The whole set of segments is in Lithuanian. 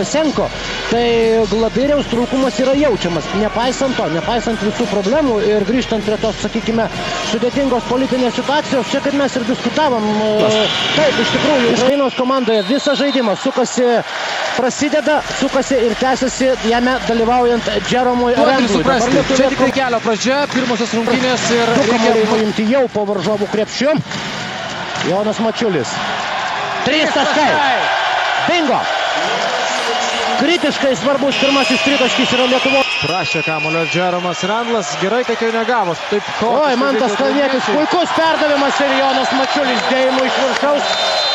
Senko, tai Glabėriaus trūkumas yra jaučiamas, nepaisant visų problemų ir grįžtant prie tos, sakykime, sudėtingos politinės situacijos, čia kaip mes ir diskutavom, taip, iš tikrųjų, Ukrainos komandoje visas žaidimas prasideda ir tęsiasi jame dalyvaujant Džeromui Rendlui. Čia tikrai kelio pradžia, pirmosios rungtynės ir reikia paimti jau po varžovų krepšiu. Jonas Mačiulis. 3 taškai. Bingo. Kritiškai svarbus pirmasis tritaškis yra Lietuvos. Prašė kamuolio Džeromas Rendlas, gerai, kad jo negavos. Mantas Kalnietis, puikus perdavimas ir Jonas Mačiulis dėjimu iš viršaus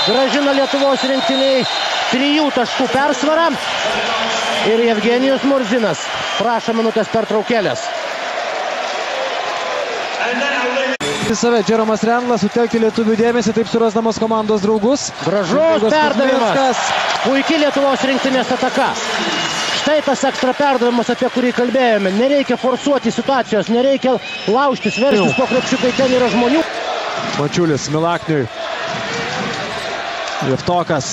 grąžina Lietuvos rinktiniai 3 taškų persvarą ir Jevgenijus Murzinas prašo minutės pertraukėlės. Save Džeromas Rendlas sutelkė lietuvių dėmesį, taip surasdamas komandos draugus. Gražus perdavimas. Puikiai Lietuvos rinktinės ataka. Štai tas ekstra perdavimas, apie kurį kalbėjome. Nereikia forsuoti situacijos, nereikia laužtis, verstis po krepšiu, kai ten yra žmonių. Mačiulis Milakniui. Jevtokas.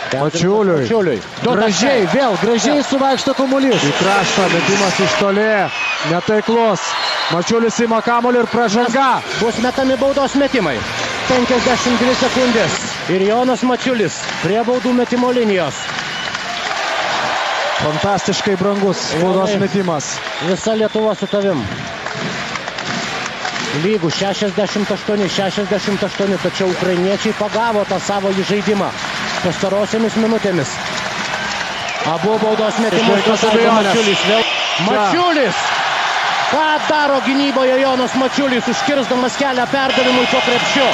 Mačiuliui. Gražiai suvaikšto kamuolys. Į kraštą, metimas iš toli. Netaiklus. Mačiulis ima kamuolį ir pražanga. Bus metami baudos metimai. 52 sekundės. Ir Jonas Mačiulis prie baudų metimo linijos. Fantastiškai brangus baudos metimas. Visa Lietuva su tavim. Lygų 68, tačiau ukrainiečiai pagavo tą savo žaidimą pastarosiamis minutėmis. Abu baudos metimus Mačiulis. Ką daro gynyboje Jonas Mačiulis, užkirsdamas kelią perdavimui po krepšiu.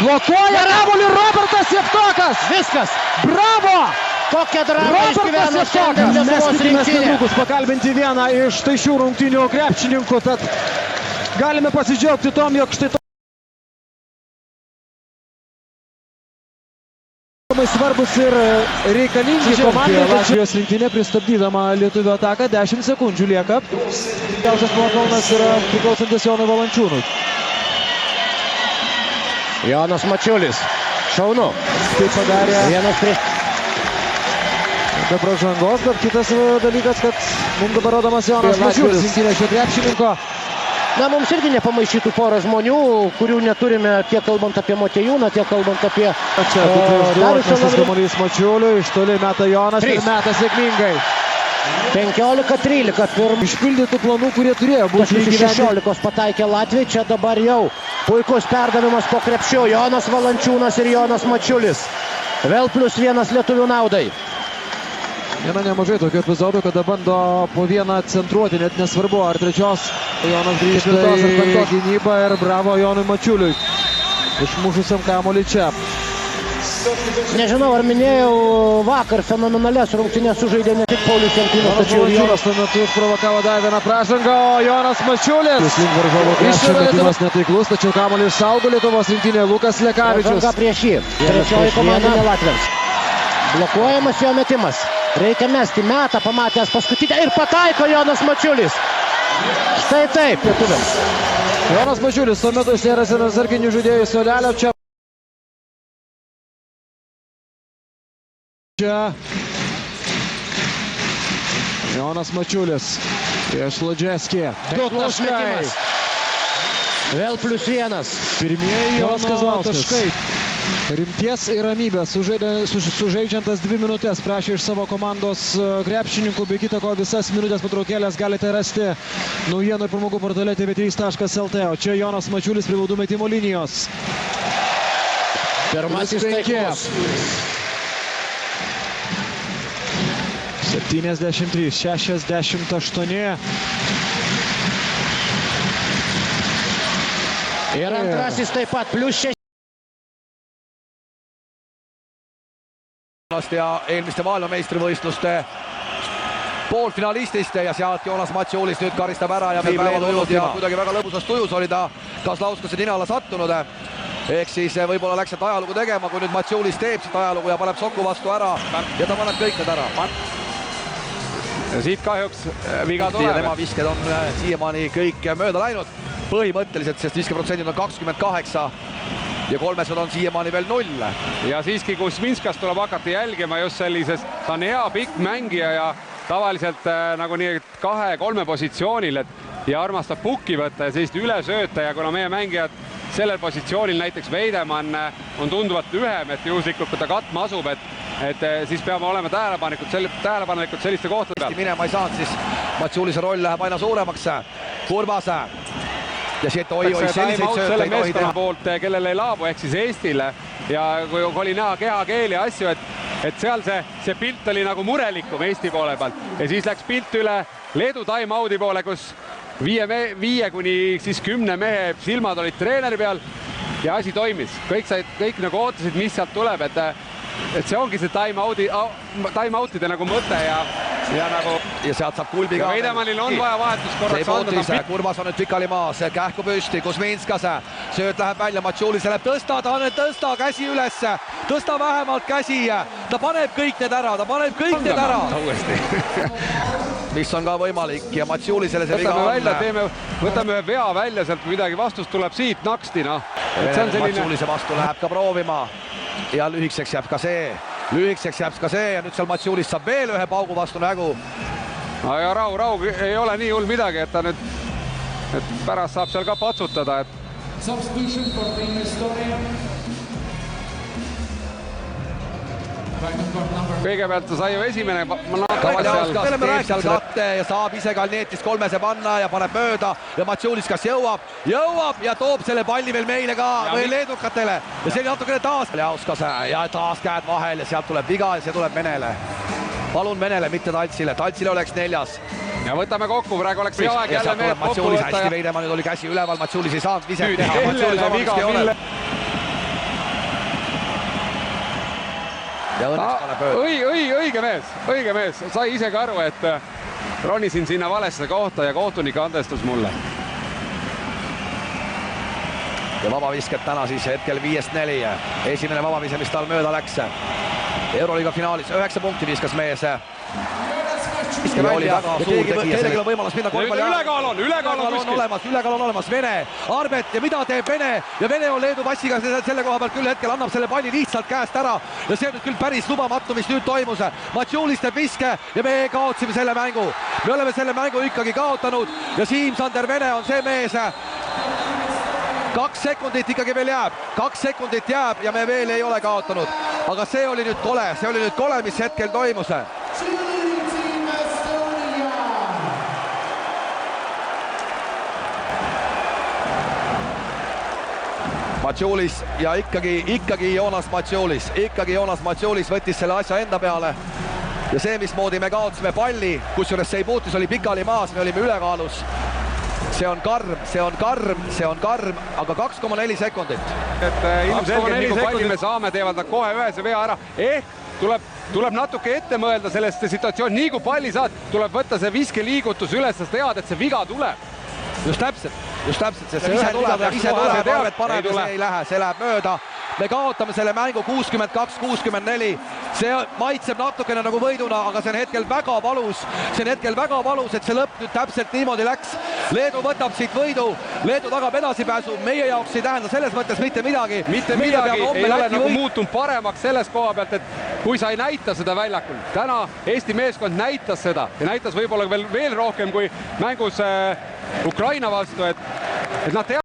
Blokuoja kamuolį Robertas Jevtokas. Viskas. Bravo! Kokia drama išgyveno šiandien Lietuvos rinktinė. Netrukus pakalbinti vieną iš šių rungtynių krepšininkų, tad galime pasidžiaugti tom, jog štai svarbus ir reikalingi komandai. Latvijos rinktinė pristabdydama lietuvių ataką, 10 sekundžių lieka. Didžiausias nuopelnas yra priklausantis Jonui Valančiūnui. Jonas Mačiulis. Šaunu. Tai padarė vienas prieš. Be pražangos, bet kitas dalykas, kad mums dabar rodomas Jonas Mačiulis. Rinktinė šio krepšininko. Mums irgi nepamaišytų porą žmonių, kurių neturime tiek kalbant apie Motiejūną, tiek kalbant apie Darius kamuolys Mačiuliui, iš toli meta Jonas ir meta sėkmingai. 15-13. Išpildytų planų, kurie turėjo būti įgyvendinti. 16 pataikė Latviai, čia dabar jau puikus perdavimas po krepšiu. Jonas Valančiūnas ir Jonas Mačiulis. Vėl +1 lietuvių naudai. Viena nemažai tokių epizodų, kada bando po vieną centruoti, net nesvarbu, ar trečios. Jonas grįžta į gynybą ir bravo Jonui Mačiuliui. Išmušusiam kamuolį čia. Nežinau, ar minėjau, vakar fenomenalias rungtynes sužaidė ne tik Paulius Jankūnas, tačiau ir Jonas tuo metu išprovokavo dar vieną pražangą, o Jonas Mačiulis. Link varžovo krepšio metimas netaiklus, tačiau kamuolį išsaugo Lietuvos rinktinė Lukas Lekavičius. Pražanga prieš jį. Trečioji komandinė Latviams. Blokuojamas jo metimas. Reikia mesti, metą pamatęs paskutinę ir pataiko Jonas Mačiulis. Štai taip, lietuviams. Jonas Mačiulis tuo metu išnėrasi atsarginių žaidėjų suolelio. Čia Jonas Mačiulis prieš Lodžeskį. 2 taškai. Vėl +1. Pirmieji Jono taškai. Rimties ir ramybės. Sužaidžiantas 2 minutės prašė iš savo komandos krepšininkų, be kita ko visas minutės patraukėlės galite rasti naujienų ir pramogų portale tv3.lt. O čia Jonas Mačiulis prie baudų metimo linijos. Pirmasis taiklus. 73-68. Ir antrasis taip pat +6. Ja eelmiste maailmameistrivõistluste poolfinalistist ja sealt Jonas Matsiulis nüüd karistab ära ja päeva tulnud ja kuidagi väga lõbusas tujus oli ta lauskuse nina alla sattunud. Ehk siis võib-olla läks sealt ajalugu tegema, kui nüüd Matsiulis teeb siit ajalugu ja paneb soku vastu ära ja ta paneb kõik need ära. Siit kahjuks viga tuleb ja tema visked on siiamaani kõik mööda läinud põhimõtteliselt, sest viskeprotsendid on 28. ja kolmesed on siiamaani veel 0. Ja siiski Kuzminskas tuleb hakata jälgima just sellises, ta on hea pikk mängija ja tavaliselt nagu nii 2-3 positsioonil, ja armastab pukki võtta ja sellist üle sööta, ja kuna meie mängijad sellel positsioonil, näiteks Veidemann on tunduvalt lühem, et juhuslikult kui ta katma asub, et siis peame olema tähelepanelikud selliste kohtade peal. Minema ei saanud, siis Matšulise roll läheb aina suuremaks. Kurvase ja siit oi, selliseid sööta ei tohi teha. Poolt, kellel ei laabu, ehk siis Eestile, ja kui oli näha kehakeeli ja asju, et seal see pilt oli nagu murelikum Eesti poole pealt, ja siis läks pilt üle Leedu time-out'i poole, kus 5 kuni 10 mehe silmad olid treeneri peal ja asi toimis. Kõik nagu ootasid, mis sealt tuleb, et see ongi see time-out'ide nagu mõte ja nagu... Ja sealt saab kulbi ka. Veidemannil on vaja vahetus korraks anda. Kurvas on nüüd pikali maas, kähku püsti, Kuzminskase. Sööt läheb välja, Matšulisele tõsta, käsi üles. Tõsta vähemalt käsi. Ta paneb kõik need ära, mis on ka võimalik, ja Matšulisele see viga on. Võtame ühe vea välja, sealt midagi vastust tuleb siit naksti. Matšulise vastu läheb ka proovima ja lühikseks jääb ka see ja nüüd seal Matšulist saab veel ühe paugu vastu nägu. Ja rahu, ei ole nii hull midagi, et ta nüüd pärast saab seal ka patsutada. Kõigepealt ta sai ju esimene teeb seal katte ja saab ise Kalnietist kolmese panna ja paneb mööda ja Matšulis kas jõuab ja toob selle palli veel meile ka või leedukatele ja see natukene taas ja taas käed vahel ja sealt tuleb viga ja see tuleb Venele. Palun Venele, mitte Taltsile oleks 4. Ja võtame kokku, praegu oleks hea aeg jälle mehed kokku võtta. Hästi Veidemann nüüd oli käsi üleval, Matšulis ei saanud viset teha. Õige mees, sai ise ka aru, et ronisin sinna valesse kohta ja kohtunik andestus mulle. Ja vabavisket täna siis hetkel 5-4. Esimene vabavise, mis tal mööda läks. Euroliiga finaalis 9 punkti viskas mees. Kellelgi on võimalus minna korvpalli. Ülekaal on olemas. Vene, Arbet ja mida teeb Vene? Ja Vene on Leedu passiga selle koha pealt küll hetkel annab selle palli lihtsalt käest ära. Ja see on nüüd küll päris lubamatu, mis nüüd toimus. Matšulis teeb viske ja me kaotsime selle mängu. Me oleme selle mängu ikkagi kaotanud ja Siim-Sander Vene on see mees. 2 sekundit ikkagi veel jääb. 2 sekundit jääb ja me veel ei ole kaotanud. Aga see oli nüüd kole, mis hetkel toimus. Matšulis ja ikkagi Joonas Matšulis võttis selle asja enda peale ja see, mismoodi me kaotsime palli, kusjuures see ei puutus, oli pikali maas, me olime ülekaalus. See on karm, aga 2,4 sekundit. Et ilmselgelt nii kui palli me saame, teevad nad kohe ühese vea ära. Tuleb natuke ette mõelda sellest situatsioon, nii kui palli saad, tuleb võtta see viskeliigutus üles, sest tead, et see viga tuleb. Just täpselt, sest see ise tuleb, Arvet paneb ja see ei lähe, see läheb mööda. Me kaotame selle mängu 62-64. See maitseb natukene nagu võiduna, aga see on hetkel väga valus, et see lõpp nüüd täpselt niimoodi läks. Leedu võtab siit võidu, Leedu tagab edasipääsu, meie jaoks ei tähenda selles mõttes mitte midagi. Mitte midagi ei ole nagu muutunud paremaks selles koha pealt, et kui sa ei näita seda väljakul. Täna Eesti meeskond näitas seda ja näitas võib-olla veel rohkem kui mängus Ukraina vastu, et nad teavad.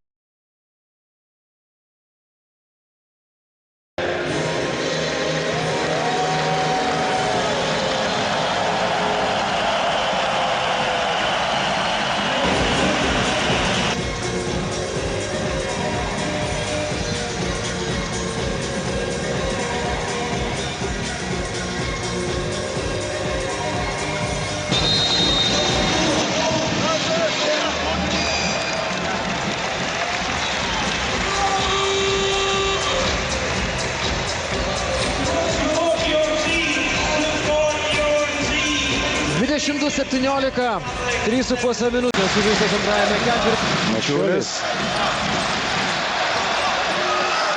Dvidešimt 17, 3,5 minutės sužaistas antrajame ketvirtyje. Matšulis.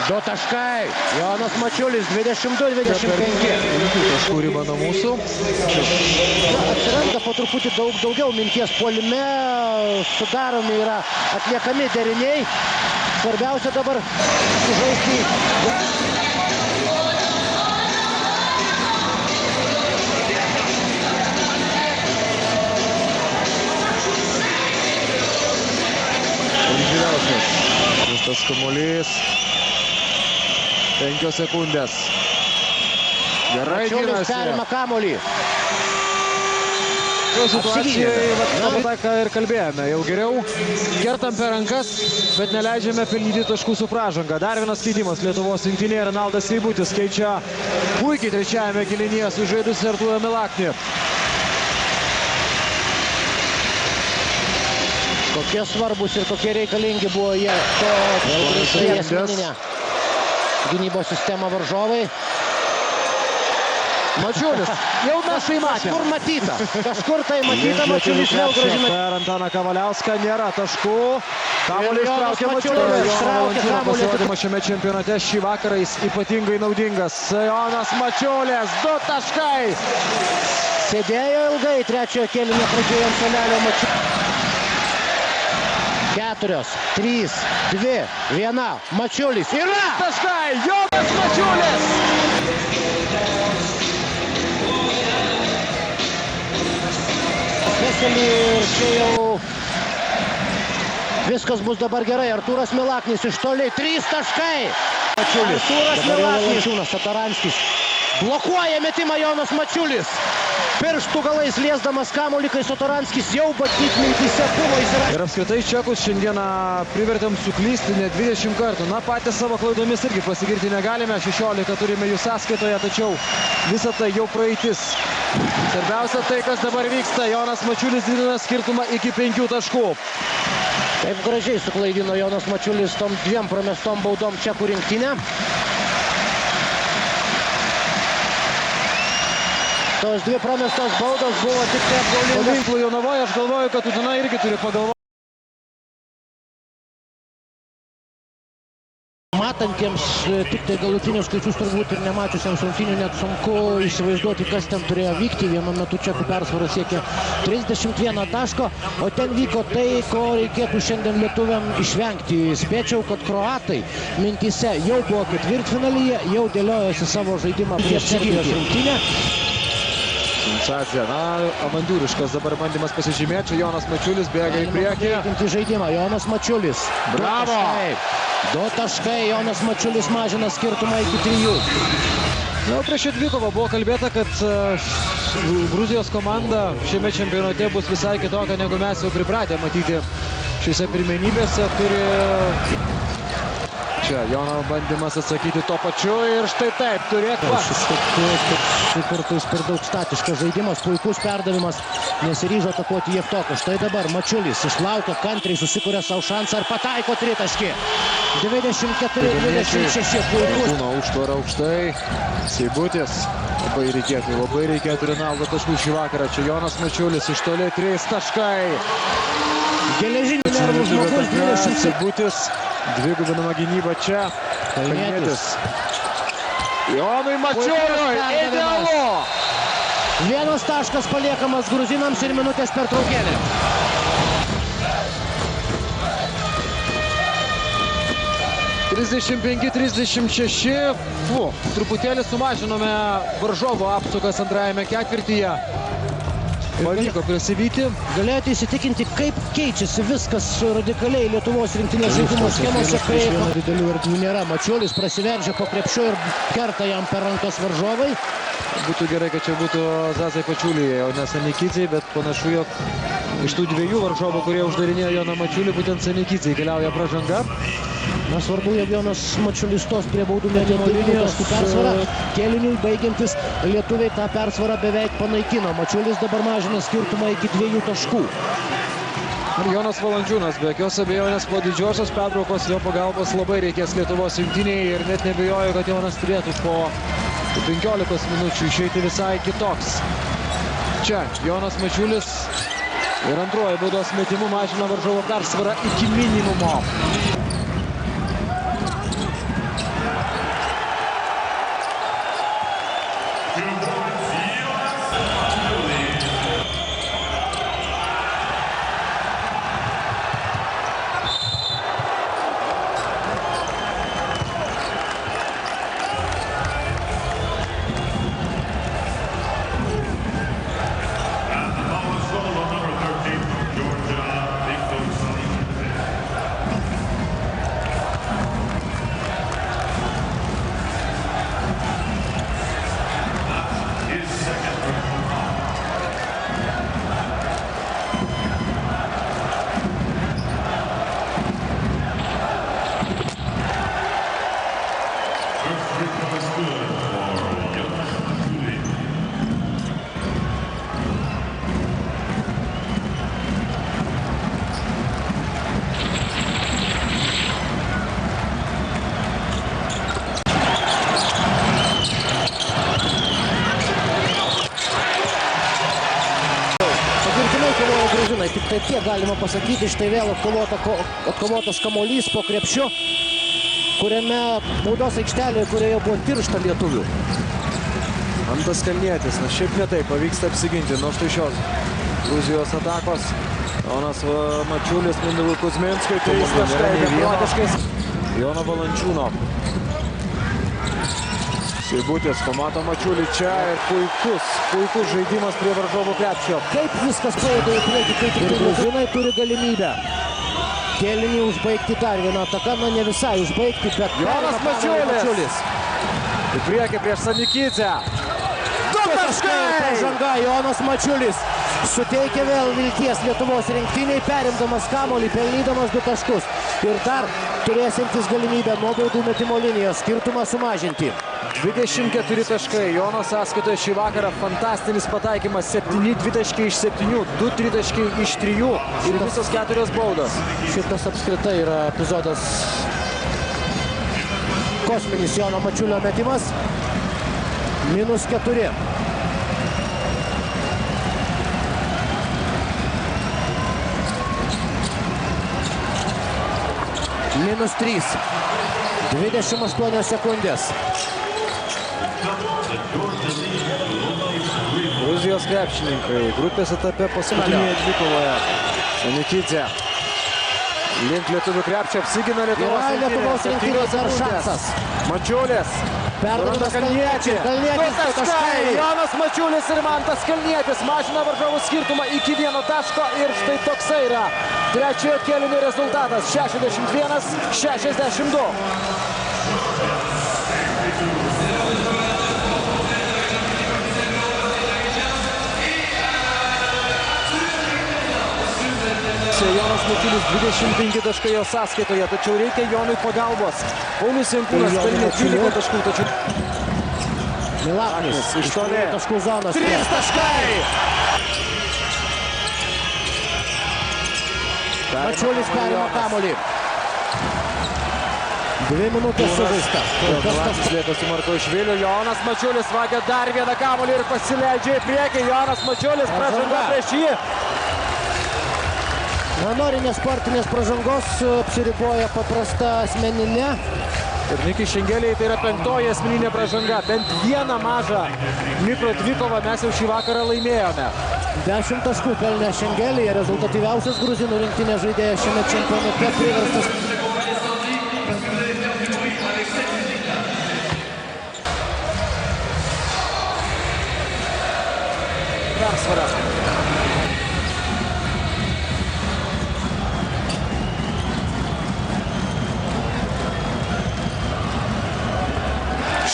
2 taškai. Jonas Matšulis 22-25. Taškų riba nuo mūsų. Atsiranda po truputį daugiau minties puolime, sudaromi yra atliekami deriniai. Svarbiausia dabar sužaisti. Žyriauskas. Kristas kamuolys. 5 sekundės. Gerai Mačiulis perima kamuolį. Situacijai, apie tą, ką ir kalbėjome, jau geriau kertam per rankas, bet neleidžiame pelnyti taškų su pražanga. Dar vienas keitimas Lietuvos rinktinėje. Renaldas Seibutis keičia puikiai trečiajame kėlinyje sužaidusį Artūrą Milaknį. Kokie svarbus ir kokie reikalingi buvo jie asmeninę gynybos sistemą varžovai. Mačiulis, jau mes tai matėme. Kažkur matyta. Kažkur tai matyta. Mačiulis vėl grąžina. Per Antaną Kavaliauską nėra taškų. Kamuolį ištraukė Mačiulis. Jono Valančiūno pasirodymas šiame čempionate šį vakarą jis ypatingai naudingas. Jonas Mačiulis, 2 taškai. Sėdėjo ilgai trečiojo kėlinio pradžioje ant suolelio Mačiulis. 4, 3, 2, 1. Mačiulis. Yra! Taškai! Jonas Mačiulis! Ir čia jau viskas bus dabar gerai. Artūras Milaknis iš toli. 3 taškai. Mačiulis. Artūras Milaknis. Satoranskis blokuoja metimą Jonas Mačiulis. Pirštų galais liesdamas kamuolį, kai Satoranskis jau matyt mintyse buvo įsirašęs. Ir apskritai čekus šiandieną privertėm suklysti net 20 kartų. Na, patys savo klaidomis irgi pasigirti negalime. 16 turime jų sąskaitoje, tačiau visa tai jau praeitis. Svarbiausia tai, kas dabar vyksta. Jonas Mačiulis didina skirtumą iki 5 taškų. Taip gražiai suklaidino Jonas Mačiulis tom 2 pramestom baudom čekų rinktinę. Tos 2 pramestos baudos buvo tik tai apgaulingas. Paminklų Jonavoje aš galvoju, kad Utena irgi turi pagalvoti. Matantiems tik tai galutinius skaičius turbūt ir nemačiusiems rungtynių net sunku įsivaizduoti, kas ten turėjo vykti. Vienu metu čekų persvara siekė 31 taško, o ten vyko tai, ko reikėtų šiandien lietuviam išvengti. Spėčiau, kad kroatai mintyse jau buvo ketvirtfinalyje, jau dėliojosi savo žaidimą prieš Serbijos rinktinę. Sensacija, na, avantūriškas dabar bandymas pasižymėti. Jonas Mačiulis bėga į priekį. Žaidimą. Jonas Mačiulis. Bravo! 2 taškai. Jonas Mačiulis mažina skirtumą iki 3. Jau prieš dvikovą buvo kalbėta, kad Gruzijos komanda šiame čempionate bus visai kitokia, negu mes jau pripratę matyti šiose pirmenybėse. Turi... Čia Jono bandymas atsakyti tuo pačiu ir štai taip turėtų. Šis kartais per daug statiškas žaidimas, puikus perdavimas, nesiryžo atakuoti Jevtoką. Štai dabar Mačiulis išlaukia kantriai, susikuria savo šansą ir pataiko 3 taškį. 24-26 puikus. Kūno užtvara aukštai. Seibutis. Labai reikėtų Renaldo taškų šį vakarą. Čia Jonas Mačiulis iš toli 3 taškai. Geležinių nervų žmogus 20. Seibutis. Dvigubinama gynyba čia. Kalnietis. Jonui Mačiuliui. Idealu. 1 taškas paliekamas gruzinams ir minutės pertraukėlė. Truputėlį sumažinome varžovo apsukas antrajame ketvirtyje. Pavyko prisivyti. Galėjote įsitikinti, kaip keičiasi viskas radikaliai Lietuvos rinktinės žaidimo schemose, kai didelių erdvių nėra. Mačiulis prasiveržia po krepšiu ir kerta jam per rankas varžovai. Būtų gerai, kad čia būtų Zazai Pačiuliai, o ne Sanikidzei, bet panašu, jog iš tų 2 varžovų, kurie uždarinėjo Joną Mačiulį, būtent Sanikidzei keliauja pražanga. Na, svarbu, jog Jonas Mačiulis stos prie baudų metimo linijos persvarą. Kėliniui baigiantis lietuviai tą persvarą beveik panaikino. Mačiulis dabar mažina skirtumą iki 2 taškų. Ir Jonas Valančiūnas, be jokios abejonės, po didžiosios pertraukos jo pagalbos labai reikės Lietuvos rinktinėje ir net nebejoju, kad Jonas turėtų po 15 minučių išeiti visai kitoks. Čia Jonas Mačiulis ir antruoju baudos metimu mažina varžovo persvarą iki minimumo. tik tai tiek galima pasakyti. Štai vėl atkovotas kamuolys po krepšiu, kuriame baudos aikštelėje, kurioje buvo tiršta lietuvių. Mantas Kalnietis, na šiaip netai pavyksta apsiginti nuo štai šios Gruzijos atakos. Jonas Mačiulis Mindaugui Kuzminskui, 3 taškai beprotiškais. Jono Valančiūno. Seibutis pamato Mačiulį čia ir puikus žaidimas prie varžovų krepšio. Kaip viskas paėdė į priekį, kai tik gruzinai turi galimybę kėlinį užbaigti dar vieną ataką, na ne visai užbaigti, bet Jonas Mačiulis. Į priekį prieš Sanikidzę. 2 taškai! Pražanga, Jonas Mačiulis suteikia vėl vilties Lietuvos rinktiniai, perimdamas kamuolį, pelnydamas 2 taškus. Ir dar turėsintis galimybę nuo baudų metimo linijos skirtumą sumažinti. 24 taškai. Jono sąskaitoje šį vakarą fantastinis pataikymas. 7 dvitaškiai iš 7, 2 tritaškiai iš 3 ir visos 4 baudos. Šitas apskritai yra epizodas. Kosminis Jono Mačiulio metimas. -4. -3. 28 sekundės. Gruzijos krepšininkai grupės etape paskutinėje dvikovoje. Sanikidzė. Link lietuvių krepšio apsigina Lietuvos rinktinės dar šansas. Mačiulis. Perdavimas Kalniečiui. 2 taškai. Jonas Mačiulis ir Mantas Kalnietis mažina varžovų skirtumą iki 1 taško ir štai toksai yra trečiojo kėlinio rezultatas. 61-62. Jonas Mačiulis 25 taškai jo sąskaitoje, tačiau reikia Jonui pagalbos. Paulius Jankūnas pelnė 12 taškų, tačiau Milaknis iš toli. Taškų zonos. 3 taškai! Mačiulis perima kamuolį. 2 minutės sužaista. Lieka su Markaušviliu. Jonas Mačiulis vagia dar vieną kamuolį ir pasileidžia į priekį. Jonas Mačiulis pražanga prieš jį. Nori nesportinės pražangos, apsiriboja paprasta asmeninė. Ir Nikai Šengeliai tai yra 5. asmeninė pražanga. Bent vieną mažą mikro dvikovą mes jau šį vakarą laimėjome. 10 taškų pelnė Šengelyje, rezultatyviausias gruzinų rinktinės žaidėjas šiame čempionate, priverstas. Persvara.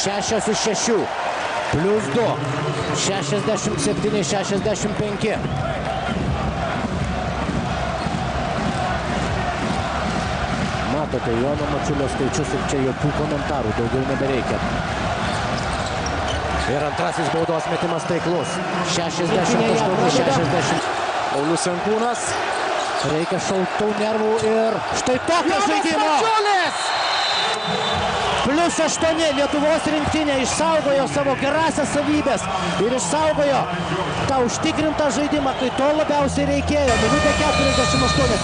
Šešios iš 6, +2, 67-65. Matote Jono Mačiulio skaičius ir čia jokių komentarų, daugiau nebereikia. Ir antrasis baudos metimas taiklus. 60-60. Paulius Jankūnas. Reikia šaltų nervų ir štai tokio žaidimo! +8 Lietuvos rinktinė išsaugojo savo gerasias savybės ir išsaugojo tą užtikrintą žaidimą, kai to labiausiai reikėjo. Minutė 48.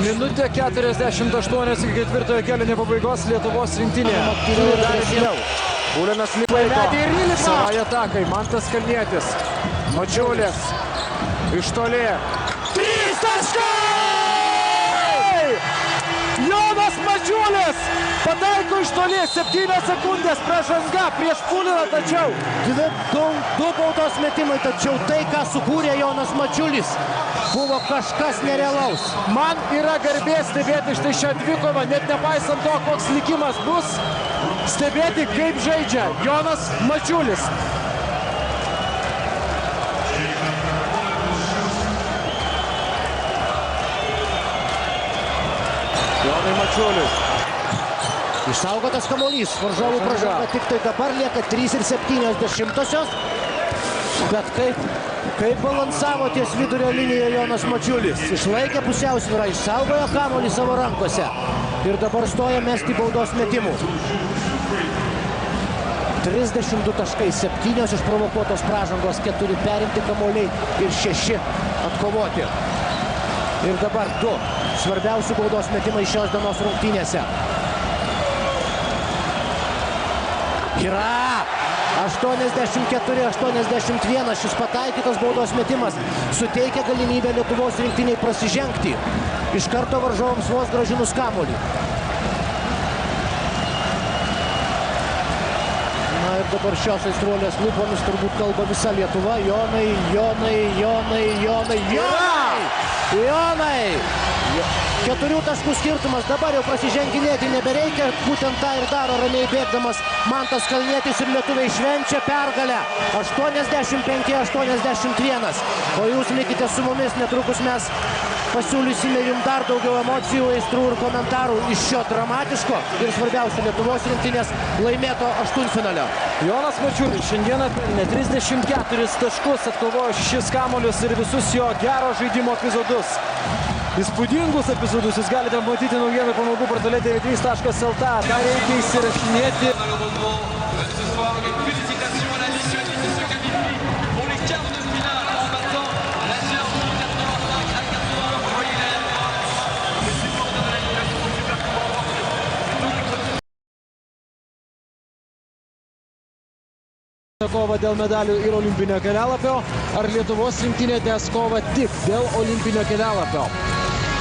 Minutė 48 iki 4. kėlinio pabaigos Lietuvos rinktinė. Ulenas Lipaiko. Savai atakai. Mantas Kalnietis. Mačiulis. Iš toli. 3 taškai! Jonas Mačiulis pataiko iš toli. 7 sekundės pražanga prieš Puliną, tačiau. 2 baudos metimai, tačiau tai, ką sukūrė Jonas Mačiulis, buvo kažkas nerealaus. Man yra garbė stebėti štai šią dvikovą, net nepaisant to, koks likimas bus. Stebėti, kaip žaidžia Jonas Mačiulis. Jonai Mačiulis. Išsaugotas kamuolys, varžovų pražanga tik tai dabar lieka 3,7. Bet kaip balansavo ties vidurio linijoje Jonas Mačiulis. Išlaikė pusiausvyrą, išsaugojo kamuolį savo rankose. Ir dabar stoja mesti baudos metimų. 32 taškai, 7 išprovokuotos pražangos, 4 perimti kamuoliai ir 6 atkovoti. Ir dabar 2 svarbiausių baudos metimai šios dienos rungtynėse. Yra 84-81, šis pataikytas baudos metimas suteikia galimybę Lietuvos rinktiniai prasižengti. Iš karto varžovams vos grąžinus kamuolį. Na ir dabar šios aistruolės lūpomis turbūt kalba visa Lietuva. Jonai, Jonai, Jonai, Jonai, Jonai! Jonai! 4 taškų skirtumas, dabar jau prasiženginėti nebereikia, būtent tą ir daro ramiai bėgdamas Mantas Kalnietis ir lietuviai švenčia pergalę 85-81. O jūs likite su mumis, netrukus mes pasiūlysime jums dar daugiau emocijų, aistrų ir komentarų iš šio dramatiško ir svarbiausio Lietuvos rinktinės laimėto aštuntfinalio. Jonas Mačiulis šiandieną pelnė 34 taškus, atkovojo 6 kamuolius ir visus jo gero žaidimo epizodus. Įspūdingus epizodus jūs galite matyti naujienų pamaldų portale tv3.lt. Ką reikia įsirašinėti? Kova dėl medalių ir olimpinio kelialapio, ar Lietuvos rinktinė tęs kovą tik dėl olimpinio kelialapio?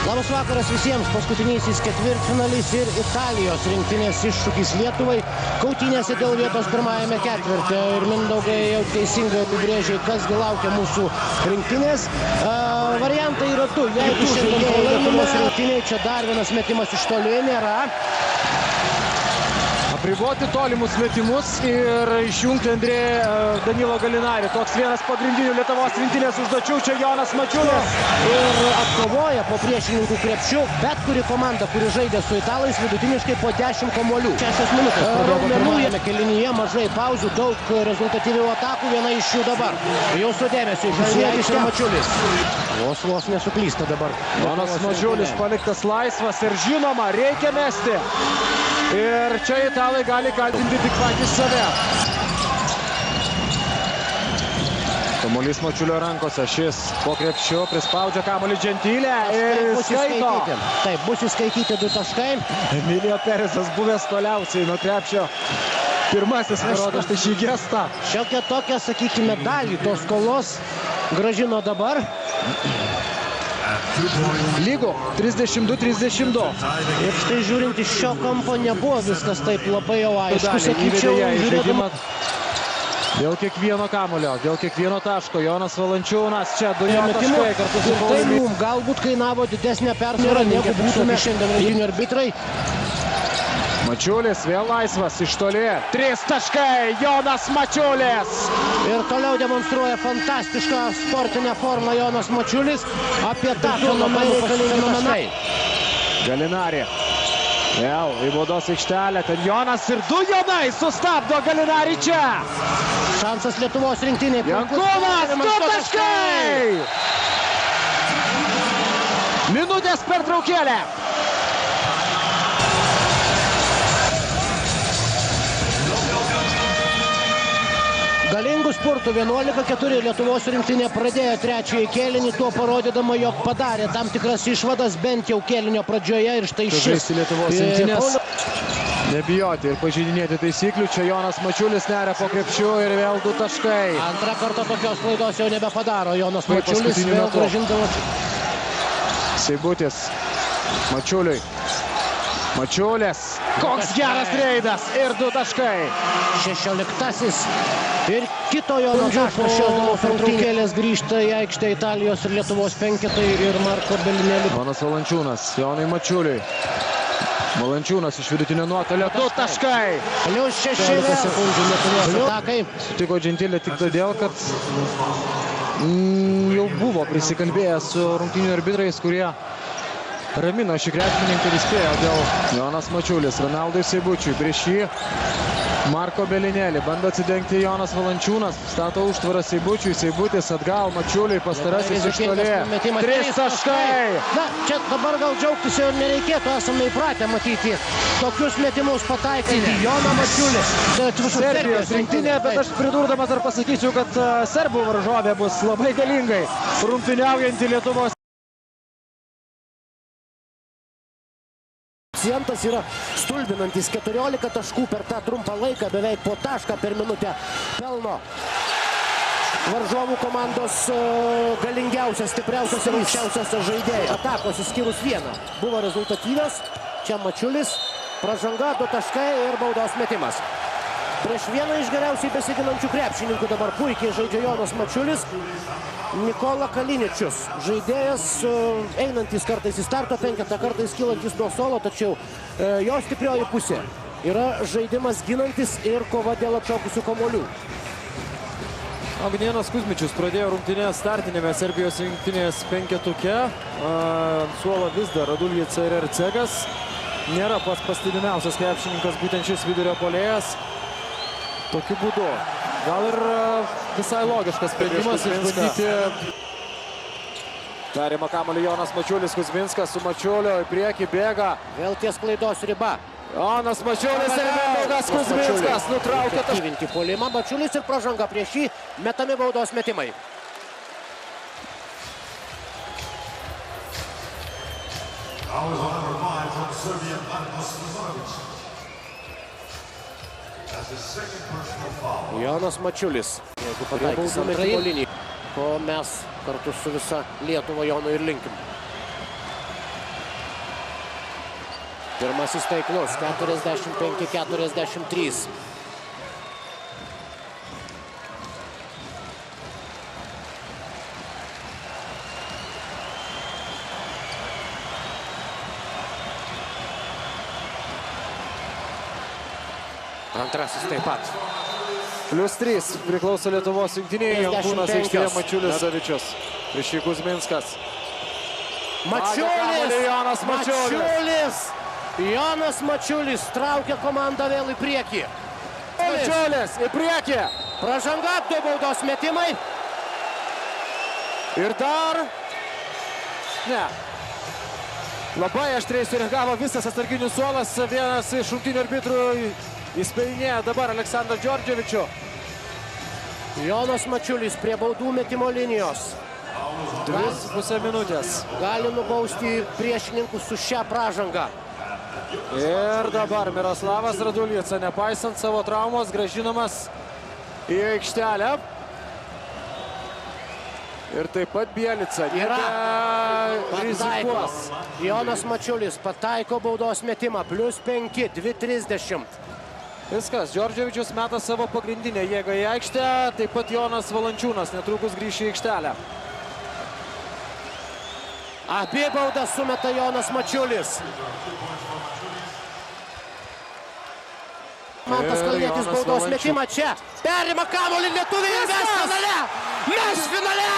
Labas vakaras visiems, paskutinysis ketvirtfinalis ir Italijos rinktinės iššūkis Lietuvai kautynėse dėl vietos pirmajame ketvirte. Ir Mindaugai jau teisingai apibrėžė, kasgi laukia mūsų rinktinės. Variantai yra 2, jeigu šiandien Lietuvos rinktinė, čia dar vienas metimas iš toli nėra. Apriboti tolimus metimus ir išjungti Danilo Galinarį. Toks vienas pagrindinių Lietuvos rinktinės užduočių, čia Jonas Mačiulis. Ir atkovoja po priešininkų krepšių bet kuri komanda, kuri žaidė su italais, vidutiniškai po 10 kamuolių. 6 minutės prabėgo kelinyje, mažai pauzių, daug rezultatyvių atakų, viena iš jų dabar. Jūsų dėmesio, Jonas Mačiulis. Vos nesuklysta dabar. Jonas Mačiulis paliktas laisvas ir žinoma, reikia mesti. Ir čia italai gali kaltinti tik patys save. Kamuolys Mačiulio rankose, šis po krepšiu prispaudžia kamuolį Džentilę ir skaito. Taip, bus įskaityti 2 taškai. Emilio Peresas buvęs toliausiai nuo krepšio. Pirmasis parodo štai šį gestą. Šiokia tokia, sakykime, dalį tos skolos grąžino dabar. Lygu 32-32. Ir štai žiūrint iš šio kampo nebuvo viskas taip labai jau aišku, sakyčiau, žiūrėdama. Dėl kiekvieno kamulio, dėl kiekvieno taško. Jonas Valančiūnas čia 2 taškai kartu su Tai mums galbūt kainavo didesnę persvarą, negu būtume šiandien rungtynių arbitrai. Mačiulis vėl laisvas iš toli. 3 taškai, Jonas Mačiulis. Ir toliau demonstruoja fantastišką sportinę formą Jonas Mačiulis. Apie tą fenomenai. Galinarį. Vėl į baudos aikštelę. Ten Jonas ir 2 Jonai sustabdo Galinarį čia. Šansas Lietuvos rinktiniai. Jankūnas, 2 taškai. Minutės pertraukėlė. Galingų spurtų 11-4 Lietuvos rinktinė pradėjo trečiąjį kėlinį, tuo parodydama, jog padarė tam tikras išvadas bent jau kėlinio pradžioje ir štai šis. Lietuvos rinktinės nebijoti ir pažeidinėti taisyklių. Čia Jonas Mačiulis neria po krepšiu ir vėl 2 taškai. Antrą kartą tokios klaidos jau nebepadaro Jonas Mačiulis, vėl grąžindamas. Seibutis Mačiuliui. Mačiulis. Koks geras reidas ir 2 taškai. 16-asis. Ir kito Jono taškas šios dienos rungtynėlės grįžta į aikštę Italijos ir Lietuvos penketai ir Marko Belinėlį. Jonas Valančiūnas, Jonui Mačiuliui. Valančiūnas iš vidutinio nuotolio, 2 taškai. Plius 16 sekundžių Lietuvos atakai. Sutiko Džentilė tik todėl, kad jau buvo prisikalbėjęs su rungtynių arbitrais, kurie ramino šį krepšininką ir įspėjo dėl Jonas Mačiulis. Ronaldui Seibučiui prieš jį Marko Belinėlį, bando atsidengti Jonas Valančiūnas, stato užtvarą Seibučiui, Seibutis atgal, Mačiuliui, pastarasis iš toli. 3 taškai! Na, čia dabar gal džiaugtis jau nereikėtų, esame įpratę matyti tokius metimus pataikyti. Joną Mačiulį. Serbijos rinktinė, bet aš pridurdamas dar pasakyčiau, kad serbų varžovė bus labai galingai rungtyniaujanti Lietuvos. Koeficientas yra stulbinantis, 14 taškų per tą trumpą laiką, beveik po tašką per minutę pelno. Varžovų komandos galingiausias, stipriausias ir aukščiausias žaidėjas. Atakos išskyrus vieną buvo rezultatyvios. Čia Mačiulis, pražanga, 2 taškai ir baudos metimas. Prieš vieną iš geriausiai besiginančių krepšininkų dabar puikiai žaidžia Jonas Mačiulis. Nikola Kaliničius, žaidėjas einantis kartais į starto penketą, kartais kylantis nuo suolo, tačiau jo stiprioji pusė yra žaidimas ginantis ir kova dėl atšokusių kamuolių. Agnienas Kuzmičius pradėjo rungtynės startinėme Serbijos rinktinės penketuke. Suolo vis dar Raduljica ir Ercegas. Nėra pats pastebimiausias krepšininkas būtent šis vidurio puolėjas. Tokiu būdu. Gal ir visai logiškas sprendimas išbandyti. Perima kamuolį Jonas Mačiulis, Kuzminskas su Mačiuliu į priekį bėga. Vėl ties klaidos riba. Jonas Mačiulis ir Mindaugas Kuzminskas nutraukia Aktyvinti puolimą, Mačiulis ir pražanga prieš jį, metami baudos metimai. Jonas Mačiulis, jeigu pataikys antrąjį liniją, ko mes kartu su visa Lietuva Jonui ir linkim. Pirmasis taiklus, 45-43. Antrasis taip pat. +3 priklauso Lietuvos rinktinėje. Jankūnas aikštėje, Mačiulis, Zavičius. Prieš jį Kuzminskas. Mačiulis! Mačiulis! Jonas Mačiulis traukia komandą vėl į priekį. Mačiulis į priekį. Pražanga, 2 baudos metimai. Ir dar... Ne. Labai aštriai sureagavo visas atsarginių suolas. Vienas iš rungtynių arbitrų įspėjinėja dabar Aleksandrą Džordževičių. Jonas Mačiulis prie baudų metimo linijos. 2,5 minutės. Gali nubausti priešininkus su šią pražangą. Ir dabar Miroslavas Raduljica, nepaisant savo traumos, grąžinamas į aikštelę. Ir taip pat Bielica. Rizikuos. Jonas Mačiulis pataiko baudos metimą. +5, 2:30. Viskas, Džordževičius meta savo pagrindinę jėgą į aikštę. Taip pat Jonas Valančiūnas netrukus grįš į aikštelę. Abi baudas sumeta Jonas Mačiulis. Mantas Kalnietis baudos metimą čia. Perima kamuolį lietuviai ir mes finale! Mes finale!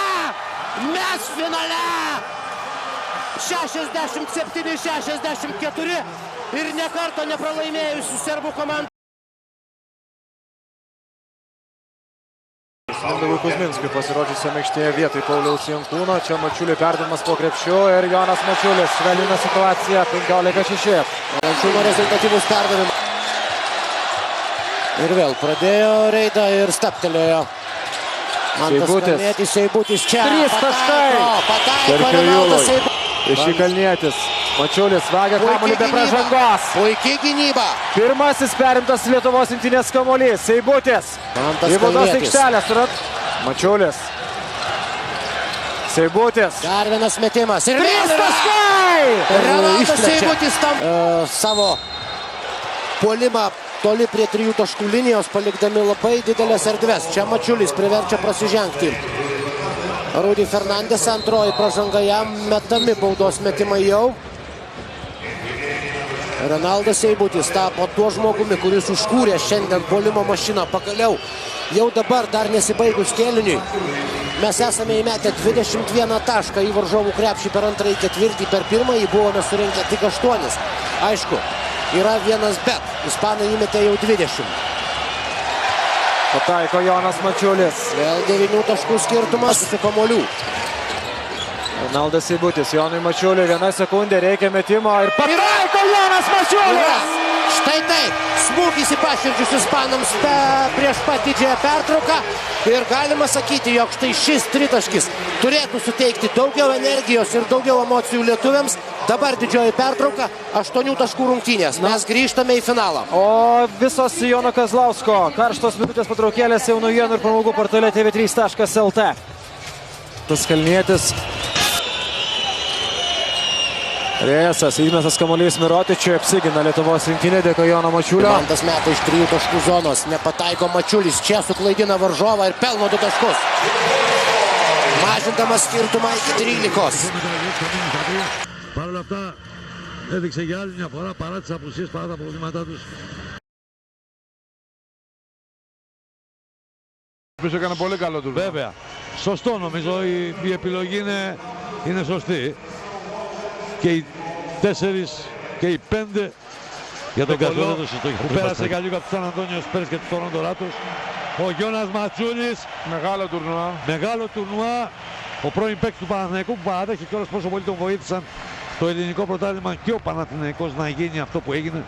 Mes finale! 67-64 ir ne kartą nepralaimėjusių serbų komandų. Mindaugui Kuzminskui pasirodžiusiam aikštėje vietoj Pauliaus Jankūno. Čia Mačiuliui perdavimas po krepšiu ir Jonas Mačiulis švelnina situaciją 15-6. Valančiūno rezultatyvus perdavimas. Ir vėl pradėjo reidą ir staptelėjo. Mantas Kalnietis, Seibutis čia. 3 taškai. Pataiko Renaldas Seibutis. Iš Kalnietis. Mačiulis vagia kamuolį be pražangos. Puikiai gynyba. Pirmasis perimtas Lietuvos rinktinės kamuolys. Seibutis. Mantas Į baudos Kalnietis. aikštelę. Mačiulis. Seibutis. Dar vienas metimas. Ir 3 taškai. Renaldas Seibutis tam savo puolimą toli prie 3 taškų linijos, palikdami labai didelės erdves. Čia Mačiulis priverčia prasižengti. Rudy Fernandes, antroji pražanga jam, metami baudos metimai jau. Renaldas Seibutis tapo tuo žmogumi, kuris užkūrė šiandien puolimo mašiną. Pagaliau, jau dabar, dar nesibaigus kėliniui, mes esame įmetę 21 tašką į varžovų krepšį per antrąjį ketvirtį. Per pirmąjį buvome surinkę tik 8. Aišku, yra vienas bet. Ispanai įmetė jau 20. Pataiko Jonas Mačiulis. Vėl 9 taškų skirtumas su kamuolių. Renaldas Seibutis, Jonui Mačiuliui 1 sekundė, reikia metimo ir pataiko Jonas Mačiulis! Štai taip, smūgis į paširdžius ispanams prieš pat didžiąją pertrauką ir galima sakyti, jog štai šis tritaškis turėtų suteikti daugiau energijos ir daugiau emocijų lietuviams. Dabar didžioji pertrauka, 8 taškų rungtynės. Mes grįžtame į finalą. O visos Jono Kazlausko karštos minutės patraukėlės jau naujienų ir pramogų portale tv3.lt. Tas Kalnietis. Rėsas įmestas kamuolys Mirotičiui, apsigina Lietuvos rinktinė, dėka Jono Mačiulio. Mantas meta iš 3 taškų zonos, nepataiko Mačiulis, čia suklaidina varžovą ir pelno 2 taškus. Mažindamas skirtumą iki 13. Παρ' όλα αυτά έδειξε για άλλη μια φορά παρά τις απουσίες, παρά τα προβλήματά τους. Πίσω έκανε πολύ καλό του. Βέβαια, σωστό νομίζω, η επιλογή είναι σωστή. Και οι 4 και οι 5 για τον Καζόλο που πέρασε για λίγο από τους Σαν Αντώνιος Πέρες και τους Τορόντο Ράπτορς. Ο Γιώνας Ματσούλης. Μεγάλο τουρνουά. Μεγάλο τουρνουά. Ο πρώην παίκτης του Παναθηναϊκού που παραδέχει κιόλας πόσο πολύ τον βοήθησαν το ελληνικό πρωτάθλημα και ο Παναθηναϊκός να γίνει αυτό που έγινε.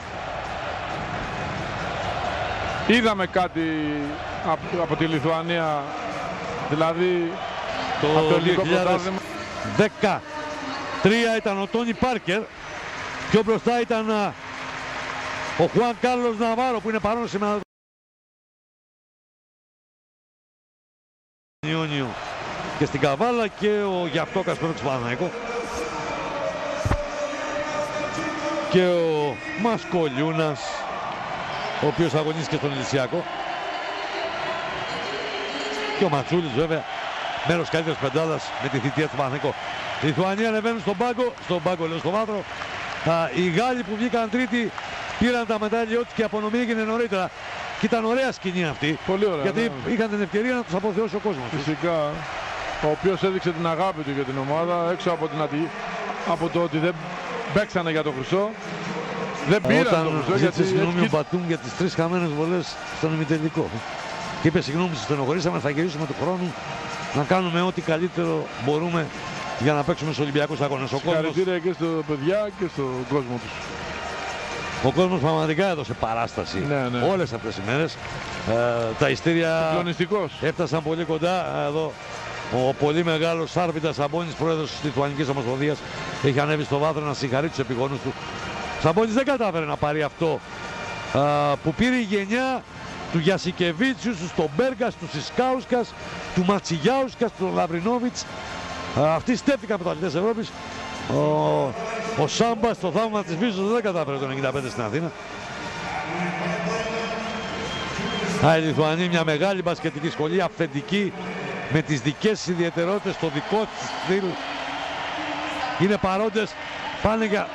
Είδαμε κάτι από τη Λιθουανία, δηλαδή το από το ελληνικό πρωτάθλημα. 13 ήταν ο Τόνι Πάρκερ, πιο μπροστά ήταν ο Χουάν Κάρλος Ναβάρο που είναι παρόν σήμερα. Ιόνιο και στην Καβάλα και ο Γιαυτόκας που είναι του Παναθηναϊκού και ο Μασκολιούνας, ο οποίος αγωνίστηκε στον Ηλυσιακό, και ο Ματσούλης βέβαια, μέρος καλύτερης πεντάδας με τη θητεία του Παναθηναϊκού. Οι Λιθουανοί ανεβαίνουν στον πάγκο, λέω, στο βάθρο. Οι Γάλλοι που βγήκαν τρίτη πήραν τα μετάλλια τους και η απονομή έγινε νωρίτερα. Και ήταν ωραία σκηνή αυτή. Πολύ ωραία, γιατί ναι. είχαν την ευκαιρία να τους αποθεώσει ο κόσμος. Φυσικά, ο οποίος έδειξε την αγάπη του για την ομάδα, έξω από το ότι δεν παίξανε για το χρυσό. Δεν πήραν το χρυσό ζήτησε συγγνώμη ο Μπατούν για τις 3 χαμένες βολές στον ημιτελικό. Και είπε συγγνώμη, στενοχωρήσαμε, θα γυρίσουμε του χρόνου να κάνουμε ό,τι καλύτερο μπορούμε για να παίξουμε στους Ολυμπιακούς αγώνες. Συγχαρητήρια και στο παιδιά και στον κόσμο τους. Ο κόσμος πραγματικά έδωσε παράσταση όλες αυτές τις μέρες. Τα ειστήρια έφτασαν πολύ κοντά. Εδώ ο πολύ μεγάλος Σάρβιτας Σαμπόνης, πρόεδρος της Λιθουανικής Ομοσπονδίας, έχει ανέβει στο βάθρο να συγχαρεί τους επιγόνους του. Σαμπόνης δεν κατάφερε να πάρει αυτό που πήρε η γενιά του Γιασικεβίτσιους, του Στομπέργκας, του Σισκάουσκας, του Ματσιγιάουσκας, του Λαβρινόβιτς. Αυτοί στέφτηκαν από τα αθλητές Ευρώπης. Ο Σάμπας, το θαύμα της Βίσος, δεν κατάφερε το 95 στην Αθήνα. Η Λιθουανία, μια μεγάλη μπασκετική σχολή, αυθεντική, με τις δικές της ιδιαιτερότητες, το δικό της στυλ. Είναι παρόντες, πάνε για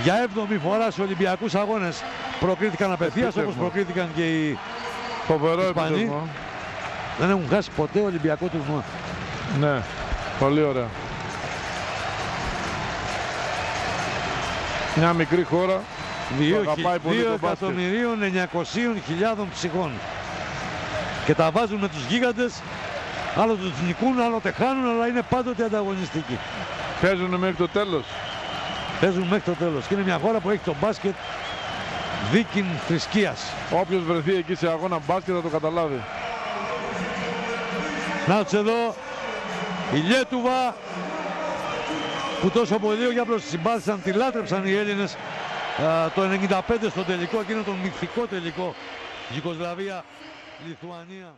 7η φορά σε Ολυμπιακούς αγώνες. Προκρίθηκαν απευθείας, όπως προκρίθηκαν και οι Ισπανοί. Δεν έχουν χάσει ποτέ Ολυμπιακό τουρνουά. Ναι, πολύ ωραία. Μια μικρή χώρα που αγαπάει πολύ το μπάσκετ. 2.900.000 ψυχών. Και τα βάζουν με τους γίγαντες, άλλο τους νικούν, άλλο χάνουν, αλλά είναι πάντοτε ανταγωνιστικοί. Παίζουν μέχρι το τέλος. Παίζουν μέχρι το τέλος. Και είναι μια χώρα που έχει το μπάσκετ δίκην θρησκείας. Όποιος βρεθεί εκεί σε αγώνα μπάσκετ θα το καταλάβει. Να τους εδώ, η Λιέτουβα, που τόσο πολύ όχι απλώς συμπάθησαν, τη λάτρεψαν οι Έλληνες το 95 στο τελικό, εκείνο τον μυθικό τελικό Γιουγκοσλαβία-Λιθουανία.